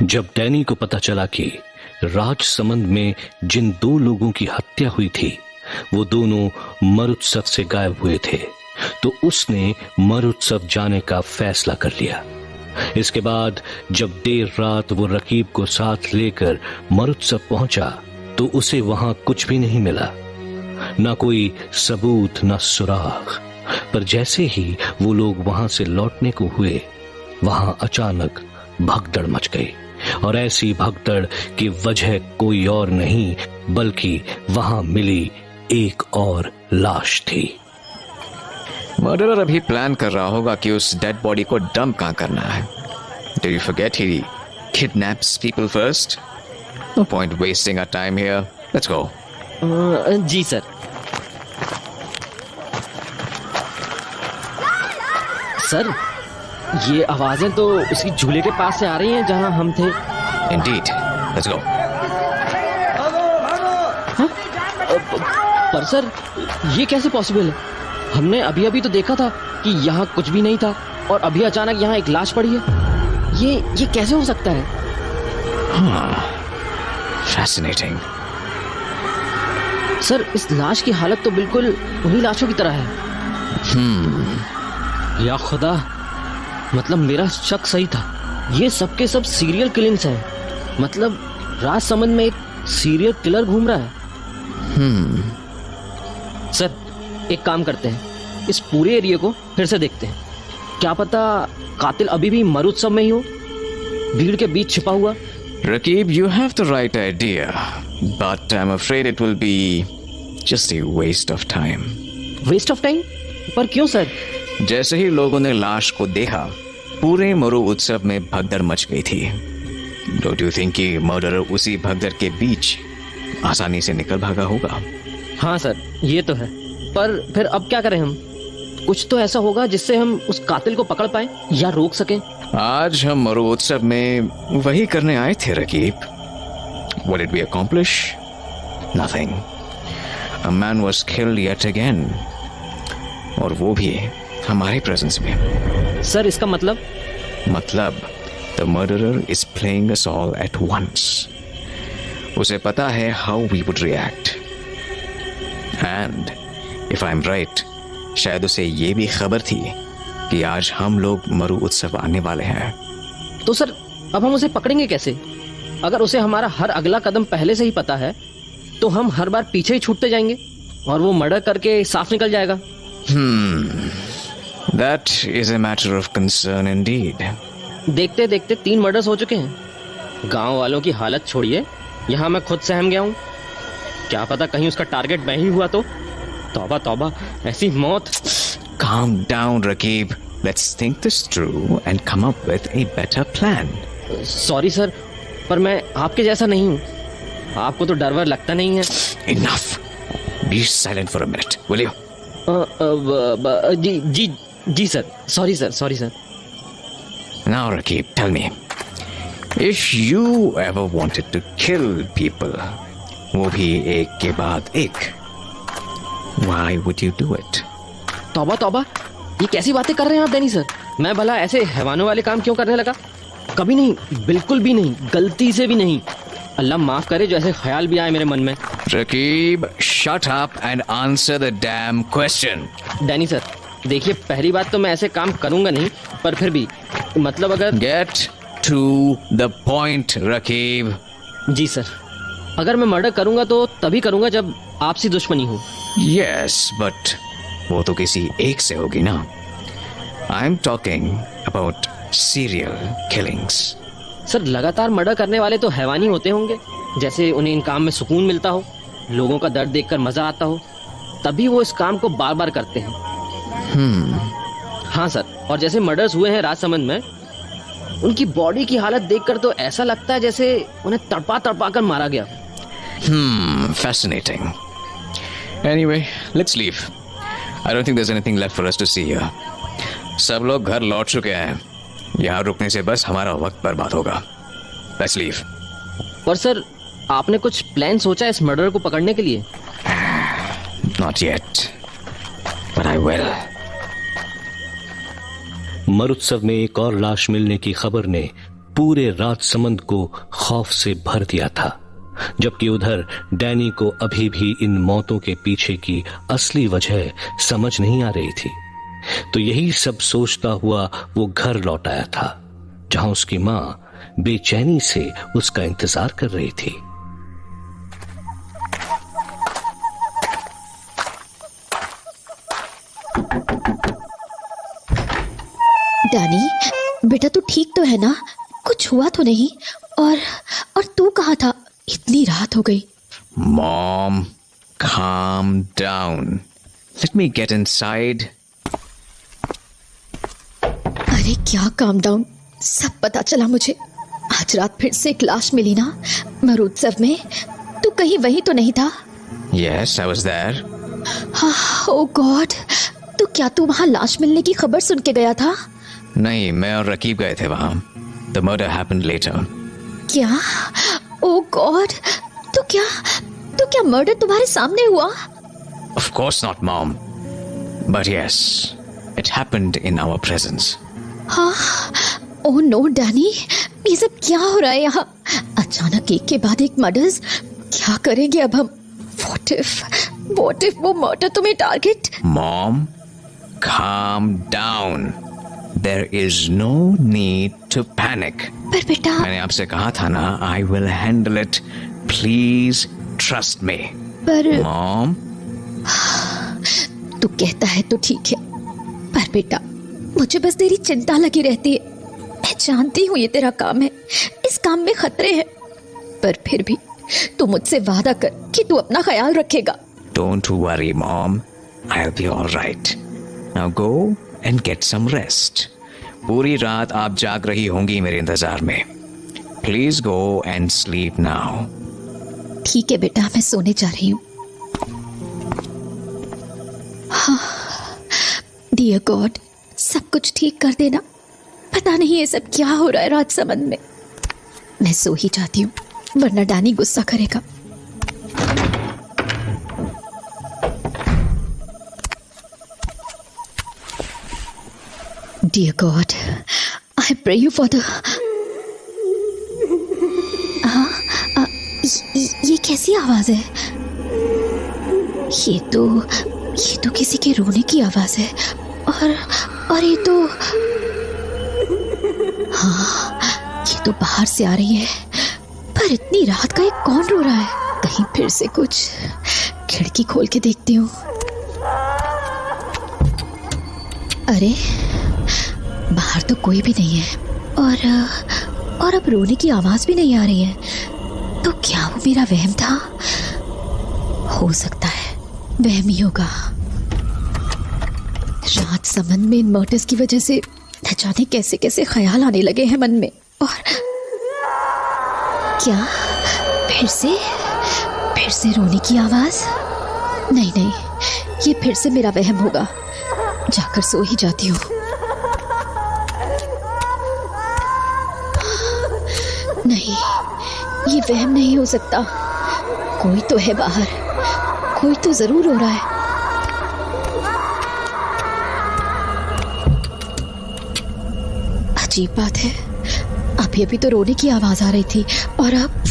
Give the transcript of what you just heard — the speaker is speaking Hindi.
जब डैनी को पता चला कि राजसमंद में जिन 2 लोगों की हत्या हुई थी वो दोनों मरुत्सव से गायब हुए थे, तो उसने मरुत्सव जाने का फैसला कर लिया। इसके बाद जब देर रात वो रकीब को साथ लेकर मरुत्सव पहुंचा तो उसे वहां कुछ भी नहीं मिला, ना कोई सबूत ना सुराग। पर जैसे ही वो लोग वहां से लौटने को हुए, वहां अचानक भगदड़ मच गई, और ऐसी भगदड़ की वजह कोई और नहीं बल्कि वहां मिली एक और लाश थी। मर्डरर अभी प्लान कर रहा होगा कि उस डेड बॉडी को डंप कहां करना है। Did you forget he kidnaps people first? No point wasting our time here. Let's go. जी सर। सर, ये आवाजें तो उसकी झूले के पास से आ रही हैं जहां हम थे। Indeed. Let's go. पर सर, ये कैसे पॉसिबल है? हमने अभी अभी तो देखा था कि यहाँ कुछ भी नहीं था और अभी अचानक यहाँ एक लाश पड़ी है। ये कैसे हो सकता है? Fascinating. सर, इस लाश की हालत तो बिल्कुल उन्हीं लाशों की तरह है। या खुदा, मतलब मेरा शक सही था। ये सब के सब सीरियल किलिंग्स हैं। मतलब राजसमंद में एक सीरियल किलर घूम रहा है। सर, एक काम करते हैं, इस पूरे एरिया को फिर से देखते हैं। क्या पता कातिल अभी भी मरुत्सव में ही हो, भीड़ के बीच छिपा हुआ। Rakib, you have the right idea, but I'm afraid it will be just a waste of time. Waste of time? पर क्यों सर? जैसे ही लोगों ने लाश को देखा, पूरे मरु उत्सव में भगदड़ मच गई थी। Don't you think कि मर्डरर उसी भगदड़ के बीच आसानी से निकल भागा होगा? हाँ सर, ये तो है। पर फिर अब क्या करें हम? कुछ तो ऐसा होगा जिससे हम उस कातिल को पकड़ पाए या रोक सकें। आज हम मरु उत्सव में वही करने आए थे Raqib. What did we accomplish? Nothing. A man was killed yet again. और वो भी हमारे प्रेजेंस में। सर, इसका मतलब? मतलब the murderer is playing us all at once. उसे पता है how we would react. And if I'm right, शायद उसे ये भी खबर थी कि आज हम लोग मरु उत्सव आने वाले हैं। तो सर, अब हम उसे पकड़ेंगे कैसे? अगर उसे हमारा हर अगला कदम पहले से ही पता है तो हम हर बार पीछे ही छूटते जाएंगे और वो मर्डर करके साफ निकल जाएगा। That is a matter of concern indeed. देखते देखते 3 मर्डर्स हो चुके हैं। गांव वालों की हालत छोड़िए, यहाँ मैं खुद सहम गया हूँ। क्या पता कहीं उसका टारगेट मैं ही हुआ तो। तौबा तौबा, ऐसी मौत। Calm down, Rakib. Let's think this through and come up with a better plan. Sorry sir, पर मैं आपके जैसा नहीं हूँ। आपको तो डर वर लगता नहीं है। Enough. Be silent for a minute, will you? जी sir, sorry sir. Now, Rakib, tell me, if you ever wanted to kill people, वो भी एक के बाद एक, why would you do it? तौबा तौबा, ये कैसी बातें कर रहे हैं आप डैनी सर? मैं भला ऐसे हैवानों वाले काम क्यों करने लगा? कभी नहीं, बिल्कुल भी नहीं, गलती से भी नहीं। अल्लाह माफ करे जो ऐसे ख्याल भी आए मेरे मन में। Rakib, shut up and answer the damn question. Danny sir, देखिए, पहली बात तो मैं ऐसे काम करूंगा नहीं, पर फिर भी मतलब अगर। Get to the point, Rakib. जी सर, अगर मैं मर्डर करूंगा तो तभी करूंगा जब आपसी दुश्मनी हो। Yes, but वो तो किसी एक से होगी ना। I'm talking about serial killings. Sir, लगातार मर्डर करने वाले तो हैवानी होते होंगे, जैसे उन्हें इन काम में सुकून मिलता हो, लोगों का दर्द देखकर मजा आता हो, तभी वो इस काम को बार बार करते हैं। हाँ सर, और जैसे मर्डर्स हुए हैं राजसमंद में, उनकी बॉडी की हालत देखकर तो ऐसा लगता है जैसे उन्हें तड़पा तड़पा कर मारा गया। Fascinating. Anyway, let's leave. I don't think there's anything left for us to see here. सब लोग घर लौट चुके हैं। यहाँ रुकने से बस हमारा वक्त बर्बाद होगा। Let's leave. पर सर, आपने कुछ प्लान सोचा है इस मर्डर को पकड़ने के लिए? Not yet, but I will. मरुत्सव में एक और लाश मिलने की खबर ने पूरे राजसमंद को खौफ से भर दिया था, जबकि उधर डैनी को अभी भी इन मौतों के पीछे की असली वजह समझ नहीं आ रही थी। तो यही सब सोचता हुआ वो घर लौट आया था, जहां उसकी मां बेचैनी से उसका इंतजार कर रही थी। डैनी, बेटा तू ठीक तो है ना? कुछ हुआ तो नहीं? और तू कहाँ था? इतनी रात हो गई। Mom, calm down. Let me get inside. अरे क्या काम डाउन? सब पता चला मुझे। आज रात फिर से एक लाश मिली ना मरुत्सव में। तू कहीं वहीं तो नहीं था? Yes, I was there. Oh God, तो क्या तू वहाँ लाश मिलने की खबर सुन के गया था? नहीं, मैं और रकीब गए थे वहां। The murder happened later. क्या? ओह गॉड, तो क्या मर्डर तुम्हारे सामने हुआ? Of course not, Mom. But yes, it happened in our presence. हाँ, ओह नो डैनी, ये सब क्या हो रहा है यहाँ? अचानक एक के बाद एक मर्डर्स। क्या करेंगे अब हम? What if वो मर्डर तुम्हें target? Mom, calm down. There is no need to panic. पर बेटा, मैंने आपसे कहा था ना, I will handle it. Please trust me. पर Mom, तू कहता है तो ठीक है, पर बेटा मुझे बस तेरी चिंता लगी रहती है। मैं जानती हूँ ये तेरा काम है, इस काम में खतरे हैं, पर फिर भी तू मुझसे वादा कर कि तू अपना ख्याल रखेगा। don't worry, Mom. I'll be all right. Now go and get some rest. पूरी रात आप जाग रही होंगी मेरे इंतजार में। Please go and sleep now. ठीक है बेटा, मैं सोने जा रही हूँ। हाँ, डियर गॉड, सब कुछ ठीक कर देना। पता नहीं ये सब क्या हो रहा है राजसमंद में। मैं सो ही जाती हूँ, वरना डैनी गुस्सा करेगा। Dear God, I pray you for the... ये कैसी आवाज है? ये तो किसी के रोने की आवाज है। और ये तो... हाँ, ये तो बाहर से आ रही है। पर इतनी रात का ये कौन रो रहा है? कहीं फिर से कुछ। खिड़की खोल के देखती हूँ। अरे, बाहर तो कोई भी नहीं है, और अब रोने की आवाज भी नहीं आ रही है। तो क्या वो मेरा वहम था? हो सकता है वहम ही होगा। राजसमंद में इन मर्डर्स की वजह से न जाने कैसे कैसे ख्याल आने लगे हैं मन में। और क्या फिर से रोने की आवाज? नहीं, ये फिर से मेरा वहम होगा। जाकर सो ही जाती हूँ। नहीं, ये वहम नहीं हो सकता। कोई तो है बाहर, कोई तो जरूर हो रहा है। अजीब बात है, अभी तो रोने की आवाज आ रही थी, और अब